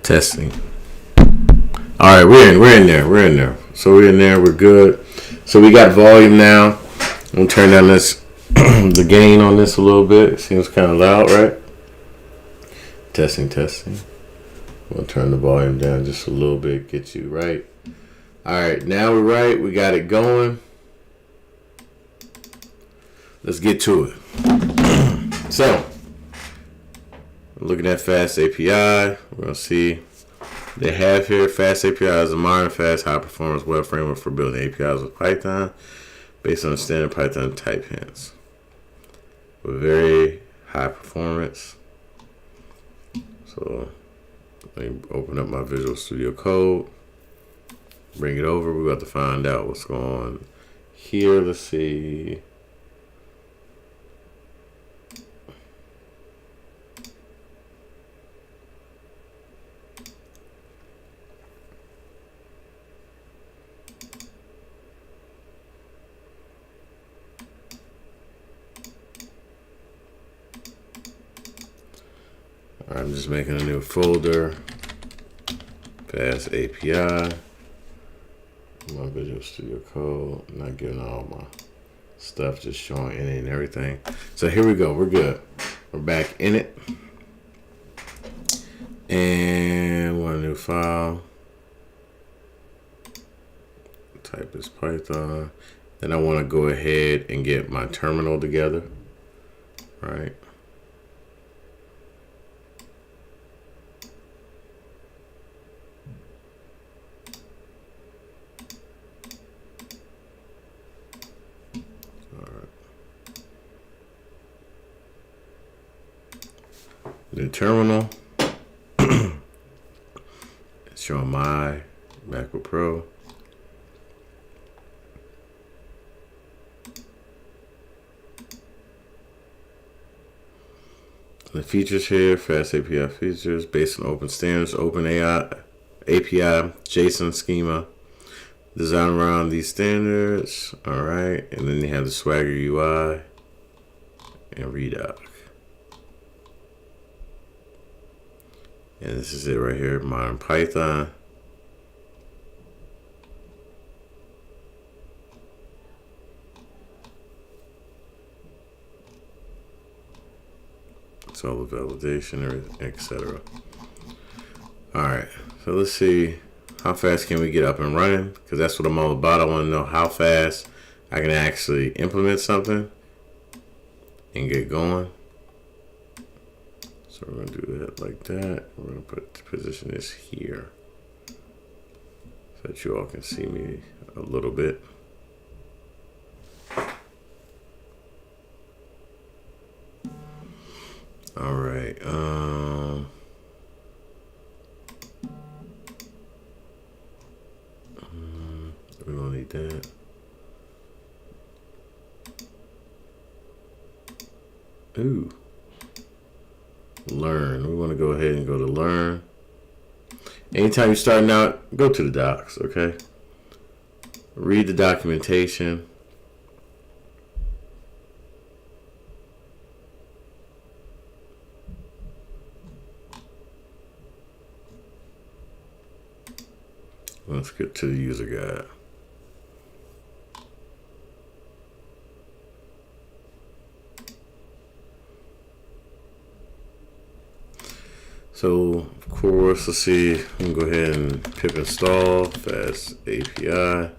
Testing. All right, we're in there. So we're in there. We're good. So we got volume now. I'm gonna turn down this the gain on this a little bit. It seems kind of loud, right? Testing. I'm gonna turn the volume down just a little bit. Get you right. All right, now we're right. We got it going. Let's get to it. So, looking at FastAPI, we're going to see they have here FastAPI is a modern, fast, high-performance web framework for building APIs with Python based on standard Python type hints with very high performance. So, let me open up my Visual Studio Code, bring it over. We're about to find out what's going on here. Let's see. I'm just making a new folder. FastAPI. My Visual Studio Code. I'm not giving all my stuff, just showing it and everything. So here we go. We're good. We're back in it. And one new file. Type is Python. Then I want to go ahead and get my terminal together. Right. New terminal. It's showing my MacBook Pro. The features here, FastAPI features based on open standards, open AI, API, JSON schema, design around these standards. All right, and then you have the Swagger UI and Redoc. And this is it right here, modern Python. It's all the validation, etc. All right, so let's see how fast can we get up and running, because that's what I'm all about. I want to know how fast I can actually implement something and get going. So we're going to do that like that. We're going to position this here so that you all can see me a little bit. All right. We don't need that. Ooh. Learn. We want to go ahead and go to learn. Anytime you're starting out, go to the docs, okay? Read the documentation. Let's get to the user guide. So, of course, let's see. We can go ahead and pip install FastAPI.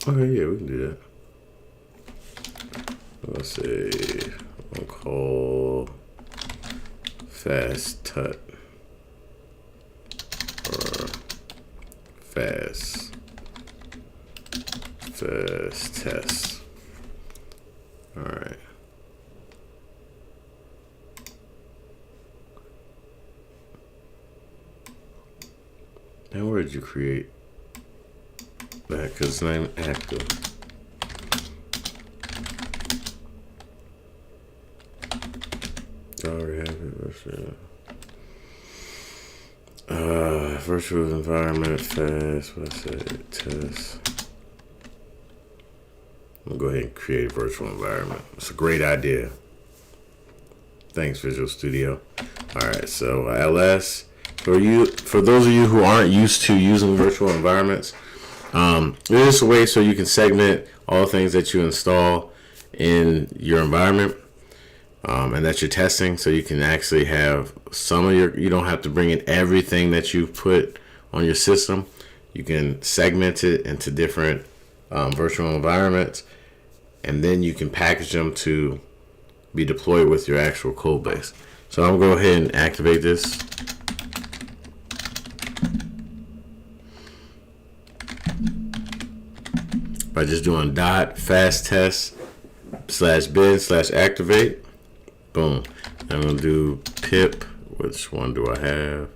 Okay, yeah, we can do that. Let's say we'll call FastTut or Fast test. All right. And where did you create that? Because it's not even active. I already have it. Virtual environment fast. What's that? Test. I'm gonna go ahead and create a virtual environment. It's a great idea. Thanks, Visual Studio. All right, so LS. For those of you who aren't used to using virtual environments, there's a way so you can segment all things that you install in your environment, and that you're testing, so you can actually have some of you don't have to bring in everything that you've put on your system. You can segment it into different virtual environments, and then you can package them to be deployed with your actual code base. So I'm gonna go ahead and activate this. By just doing .fasttest/bin/activate. Boom. I'm gonna do pip. Which one do I have?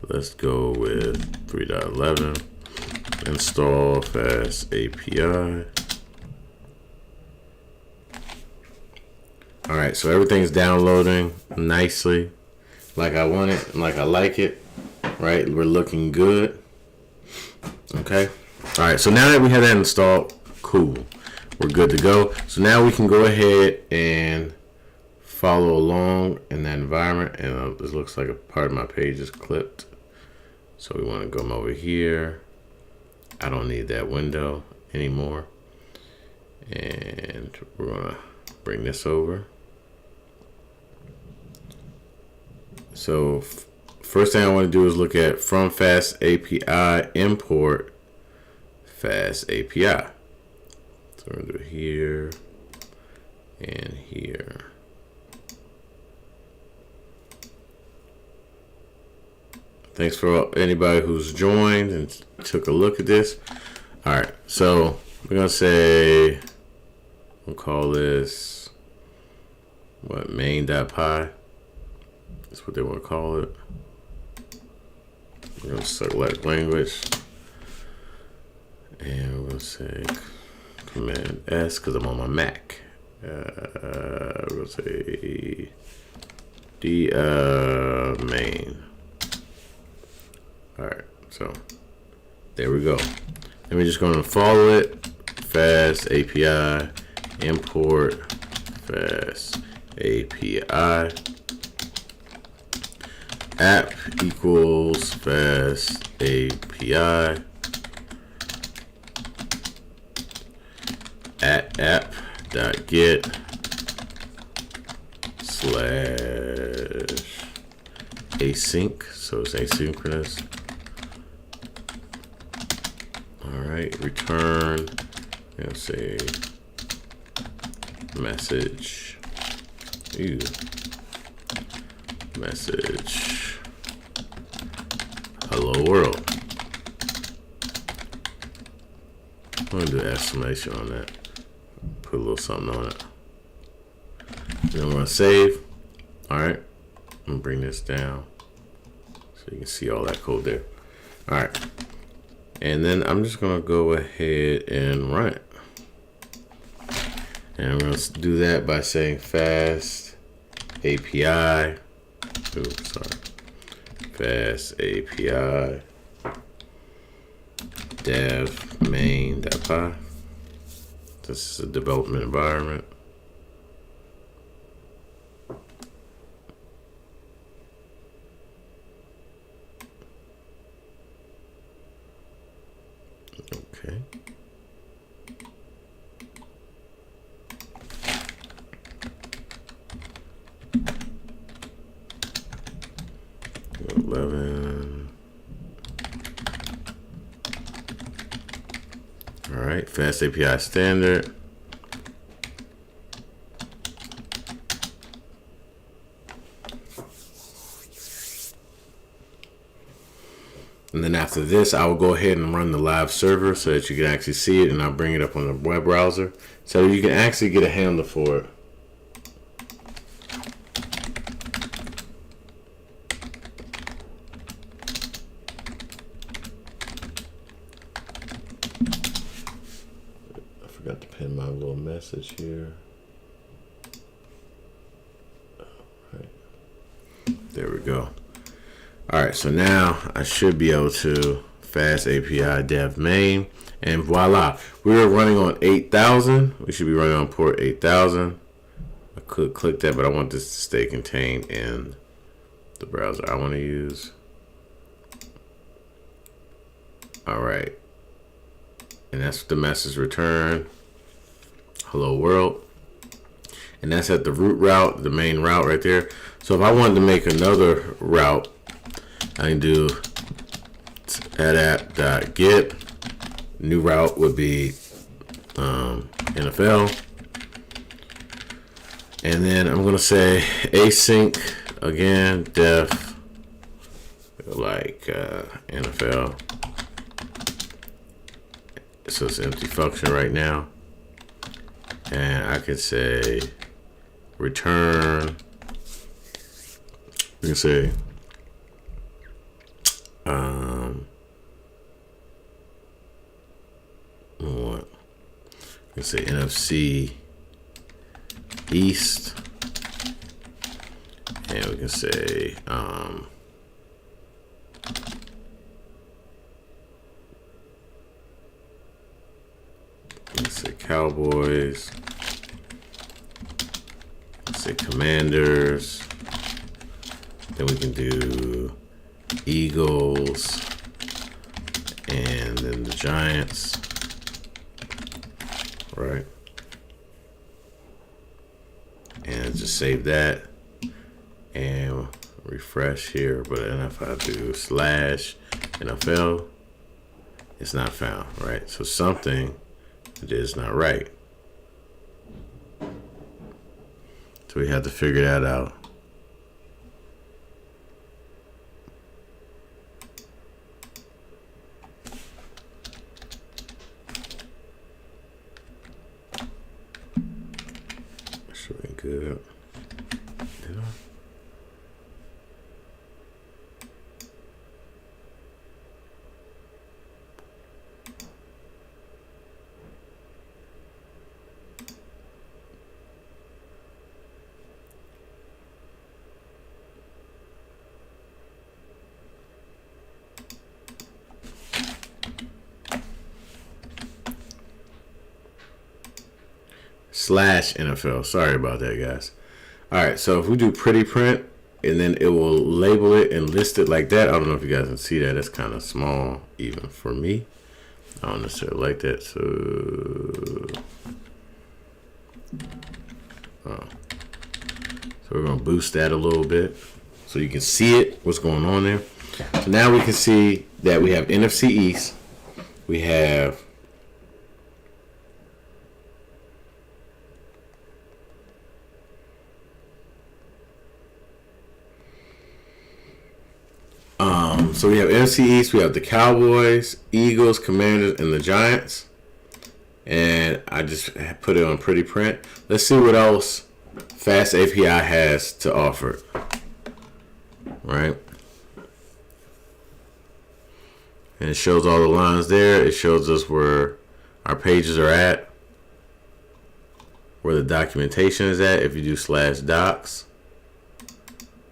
Let's go with 3.11. Install FastAPI. All right, so everything's downloading nicely, like I want it, like I like it. Right, we're looking good. Okay. All right, so now that we have that installed, cool, we're good to go. So now we can go ahead and follow along in that environment. And this looks like a part of my page is clipped. So we want to come over here. I don't need that window anymore. And we're going to bring this over. So first thing I want to do is look at from FastAPI import FastAPI. So we're going to do it here and here. Thanks for anybody who's joined and took a look at this. All right, so we're going to say, we'll call this, what, main.py. That's what they want to call it. We're going to select language. And we're going to say Command S because I'm on my Mac. We're going to say main. All right, so there we go. And we're just going to follow it. FastAPI import FastAPI app equals FastAPI at app.get / async, so it's asynchronous. All right, return, and say message, message, hello world. I'm gonna do an exclamation on that, put a little something on it. Then I'm gonna save. All right, I'm gonna bring this down so you can see all that code there. All right, and then I'm just gonna go ahead and run it. And I'm gonna do that by saying FastAPI. Oops, sorry. FastAPI dev main.py. This is a development environment. Okay. All right, FastAPI standard. And then after this, I will go ahead and run the live server so that you can actually see it, and I'll bring it up on the web browser so you can actually get a handle for it. I forgot to pin my little message here. All right. There we go. All right, so now I should be able to Fast API dev main, and voila, we're running on 8,000. We should be running on port 8,000. I could click that, but I want this to stay contained in the browser I want to use. All right, and that's the message return. Hello world, and that's at the root route, the main route right there. So if I wanted to make another route, I can do app.get. New route would be NFL, and then I'm gonna say async again, def like NFL. So it's an empty function right now, and I could say return. We can say what? We can say NFC East, and we can say let's say Cowboys, let's say Commanders, then we can do Eagles, and then the Giants, right? And just save that and refresh here. But then if I do /NFL, it's not found, right? So something is not right. So we have to figure that out. Should be good. Did I? /NFL. Sorry about that, guys. All right, so if we do pretty print, and then it will label it and list it like that. I don't know if you guys can see that. It's kind of small, even for me. I don't necessarily like that. So we're gonna boost that a little bit so you can see it, what's going on there. So now we can see that we have NFC East. We have so we have NFC East, we have the Cowboys, Eagles, Commanders, and the Giants. And I just put it on pretty print. Let's see what else FastAPI has to offer. Right? And it shows all the lines there. It shows us where our pages are at, where the documentation is at if you do /docs.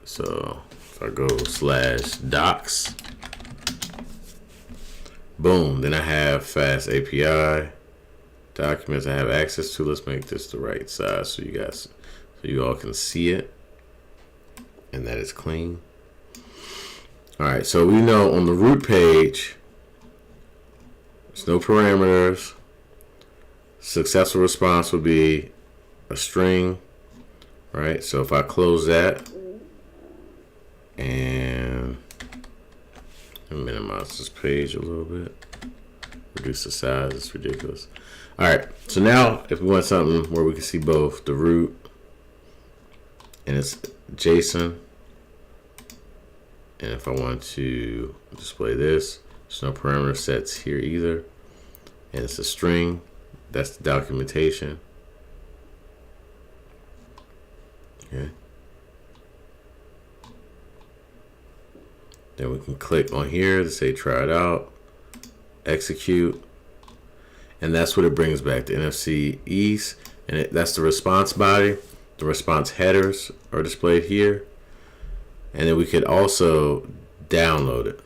So I go /docs, boom, then I have FastAPI documents I have access to. Let's make this the right size so you all can see it and that it's clean. All right, so we know on the root page there's no parameters. Successful response would be a string, right? So if I close that and minimize this page a little bit, reduce the size, it's ridiculous. All right, so now if we want something where we can see both the root and it's JSON, and if I want to display this, there's no parameter sets here either, and it's a string, that's the documentation. Okay. Then we can click on here to say try it out, execute, and that's what it brings back, the NFC East, and that's the response body. The response headers are displayed here, and then we could also download it.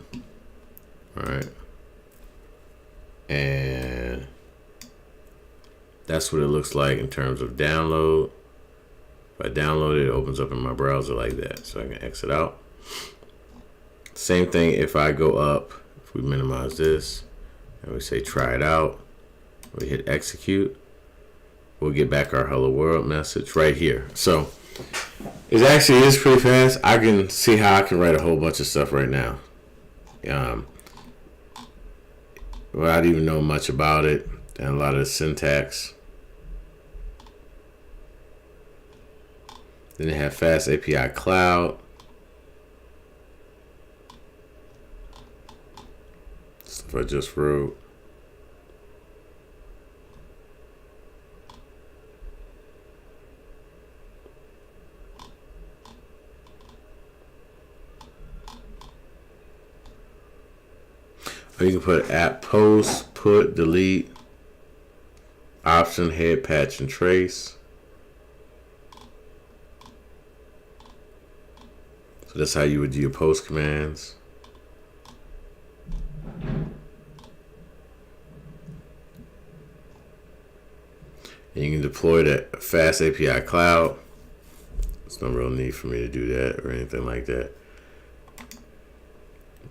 All right, And that's what it looks like in terms of download. If I download it, it opens up in my browser like that. So I can exit out. Same thing if I go up, if we minimize this and we say try it out, we hit execute, we'll get back our hello world message right here. So it actually is pretty fast. I can see how I can write a whole bunch of stuff right now. Without even know much about it and a lot of the syntax. Then they have FastAPI Cloud. Stuff I just wrote. Or you can put app post, put, delete, option, head, patch, and trace. So that's how you would do your post commands. And you can deploy the FastAPI Cloud. There's no real need for me to do that or anything like that.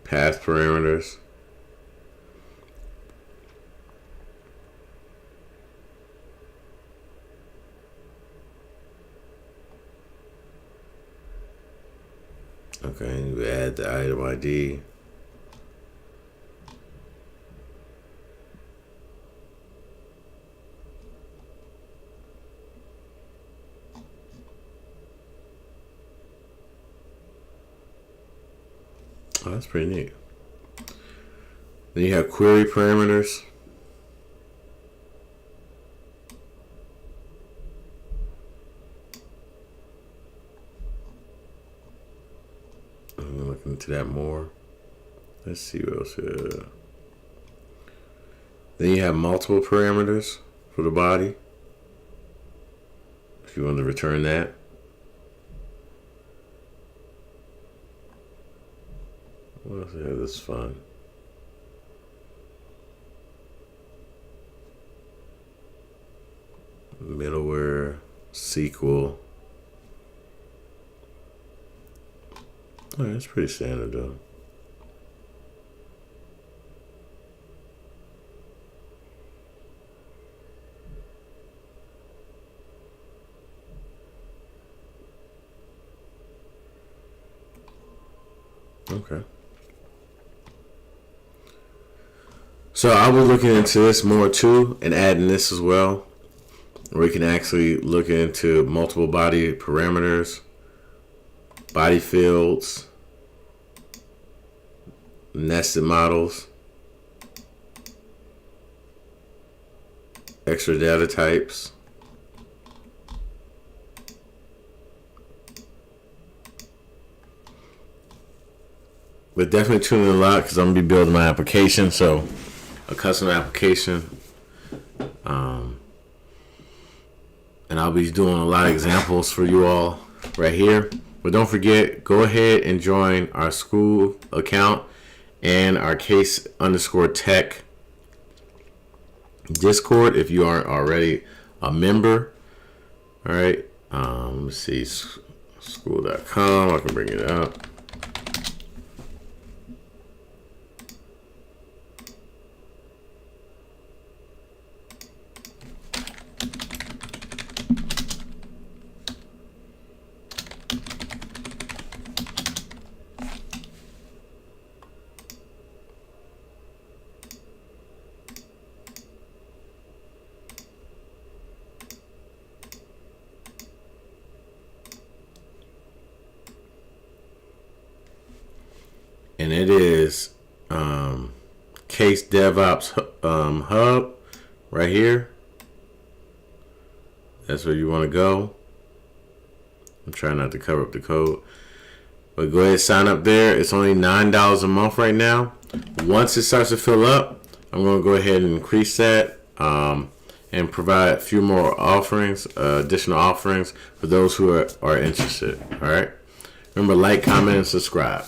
Path parameters. Okay, we add the item ID. Oh, that's pretty neat. Then you have query parameters. I'm gonna look into that more. Let's see what else. Then you have multiple parameters for the body. If you want to return that. What else? Yeah, this is fun. Middleware, SQL. Oh, that's pretty standard though. Okay. So I was looking into this more too and adding this as well. We can actually look into multiple body parameters, body fields, nested models, extra data types. But definitely tune in a lot because I'm going to be building my application. So a custom application. And I'll be doing a lot of examples for you all right here. But don't forget, go ahead and join our school account and our case_tech Discord if you aren't already a member. All right. Let's see, school.com. I can bring it up. And it is Case DevOps Hub right here. That's where you want to go. I'm trying not to cover up the code. But go ahead and sign up there. It's only $9 a month right now. Once it starts to fill up, I'm going to go ahead and increase that and provide a few more offerings, additional offerings for those who are interested. All right. Remember, like, comment, and subscribe.